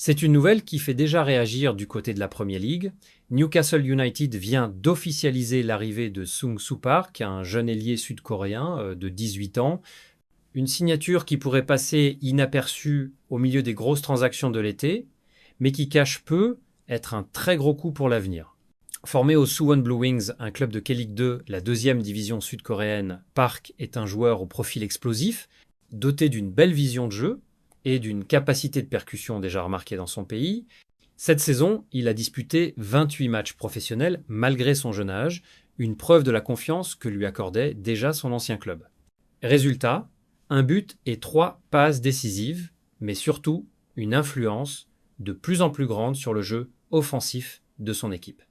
C'est une nouvelle qui fait déjà réagir du côté de la Premier League. Newcastle United vient d'officialiser l'arrivée de Sung-Soo Park, un jeune ailier sud-coréen de 18 ans. Une signature qui pourrait passer inaperçue au milieu des grosses transactions de l'été, mais qui cache peu être un très gros coup pour l'avenir. Formé au Suwon Blue Wings, un club de K-League 2, la deuxième division sud-coréenne, Park est un joueur au profil explosif, doté d'une belle vision de jeu et d'une capacité de percussion déjà remarquée dans son pays. Cette saison, il a disputé 28 matchs professionnels malgré son jeune âge, une preuve de la confiance que lui accordait déjà son ancien club. Résultat, un but et 3 passes décisives, mais surtout une influence de plus en plus grande sur le jeu offensif de son équipe.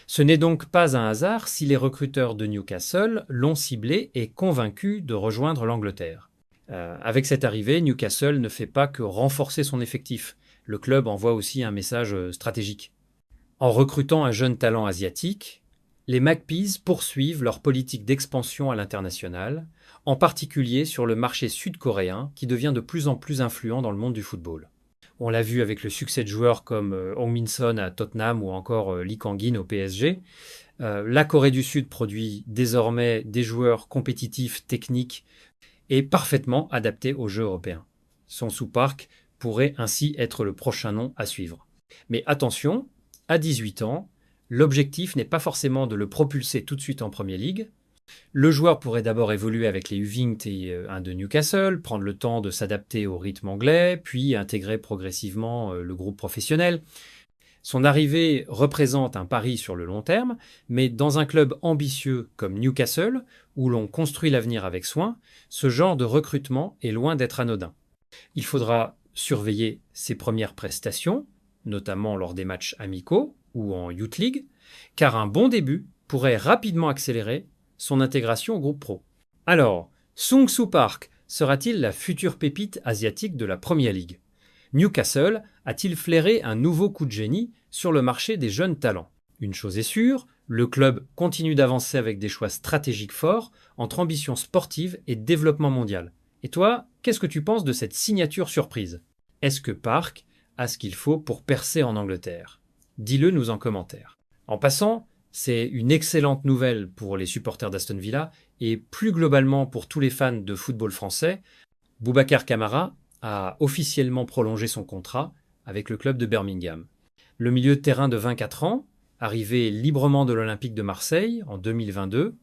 Ce n'est donc pas un hasard si les recruteurs de Newcastle l'ont ciblé et convaincu de rejoindre l'Angleterre. Avec cette arrivée, Newcastle ne fait pas que renforcer son effectif. Le club envoie aussi un message stratégique. En recrutant un jeune talent asiatique, les Magpies poursuivent leur politique d'expansion à l'international, en particulier sur le marché sud-coréen qui devient de plus en plus influent dans le monde du football. On l'a vu avec le succès de joueurs comme Heung-min Son à Tottenham ou encore Lee Kang-in au PSG. La Corée du Sud produit désormais des joueurs compétitifs, techniques et parfaitement adaptés au jeu européen. Sung-Soo Park pourrait ainsi être le prochain nom à suivre. Mais attention, à 18 ans, l'objectif n'est pas forcément de le propulser tout de suite en Premier League. Le joueur pourrait d'abord évoluer avec les U20 de Newcastle, prendre le temps de s'adapter au rythme anglais, puis intégrer progressivement le groupe professionnel. Son arrivée représente un pari sur le long terme, mais dans un club ambitieux comme Newcastle, où l'on construit l'avenir avec soin, ce genre de recrutement est loin d'être anodin. Il faudra surveiller ses premières prestations, notamment lors des matchs amicaux ou en Youth League, car un bon début pourrait rapidement accélérer son intégration au groupe pro. Alors, Sung-Soo Park sera-t-il la future pépite asiatique de la Premier League ? Newcastle a-t-il flairé un nouveau coup de génie sur le marché des jeunes talents ? Une chose est sûre, le club continue d'avancer avec des choix stratégiques forts entre ambition sportive et développement mondial. Et toi, qu'est-ce que tu penses de cette signature surprise ? Est-ce que Park a ce qu'il faut pour percer en Angleterre ? Dis-le nous en commentaire. En passant, c'est une excellente nouvelle pour les supporters d'Aston Villa et plus globalement pour tous les fans de football français. Boubacar Kamara a officiellement prolongé son contrat avec le club de Birmingham. Le milieu de terrain de 24 ans, arrivé librement de l'Olympique de Marseille en 2022,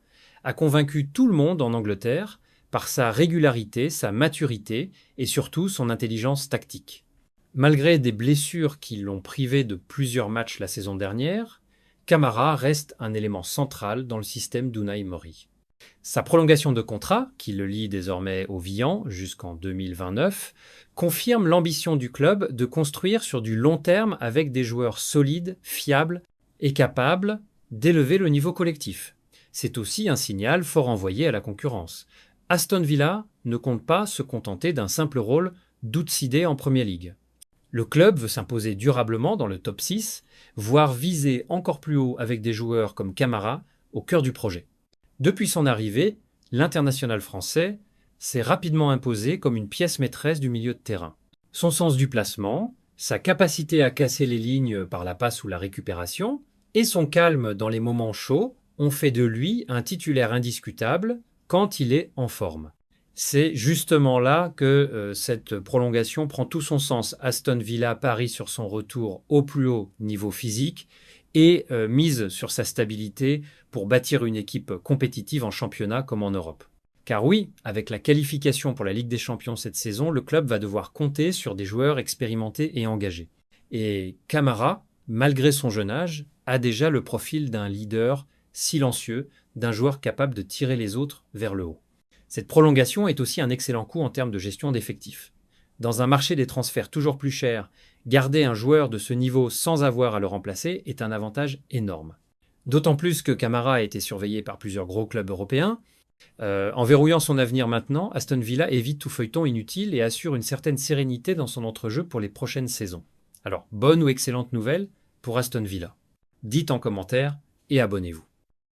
a convaincu tout le monde en Angleterre par sa régularité, sa maturité et surtout son intelligence tactique. Malgré des blessures qui l'ont privé de plusieurs matchs la saison dernière, Kamara reste un élément central dans le système d'Unai Emery. Sa prolongation de contrat, qui le lie désormais au Villan jusqu'en 2029, confirme l'ambition du club de construire sur du long terme avec des joueurs solides, fiables et capables d'élever le niveau collectif. C'est aussi un signal fort envoyé à la concurrence. Aston Villa ne compte pas se contenter d'un simple rôle d'outsidé en Premier League. Le club veut s'imposer durablement dans le top 6, voire viser encore plus haut avec des joueurs comme Kamara au cœur du projet. Depuis son arrivée, l'international français s'est rapidement imposé comme une pièce maîtresse du milieu de terrain. Son sens du placement, sa capacité à casser les lignes par la passe ou la récupération, et son calme dans les moments chauds ont fait de lui un titulaire indiscutable quand il est en forme. C'est justement là que cette prolongation prend tout son sens. Aston Villa parie sur son retour au plus haut niveau physique et mise sur sa stabilité pour bâtir une équipe compétitive en championnat comme en Europe. Car oui, avec la qualification pour la Ligue des Champions cette saison, le club va devoir compter sur des joueurs expérimentés et engagés. Et Kamara, malgré son jeune âge, a déjà le profil d'un leader silencieux, d'un joueur capable de tirer les autres vers le haut. Cette prolongation est aussi un excellent coup en termes de gestion d'effectifs. Dans un marché des transferts toujours plus cher, garder un joueur de ce niveau sans avoir à le remplacer est un avantage énorme. D'autant plus que Kamara a été surveillé par plusieurs gros clubs européens. En verrouillant son avenir maintenant, Aston Villa évite tout feuilleton inutile et assure une certaine sérénité dans son entrejeu pour les prochaines saisons. Alors, bonne ou excellente nouvelle pour Aston Villa ? Dites en commentaire et abonnez-vous.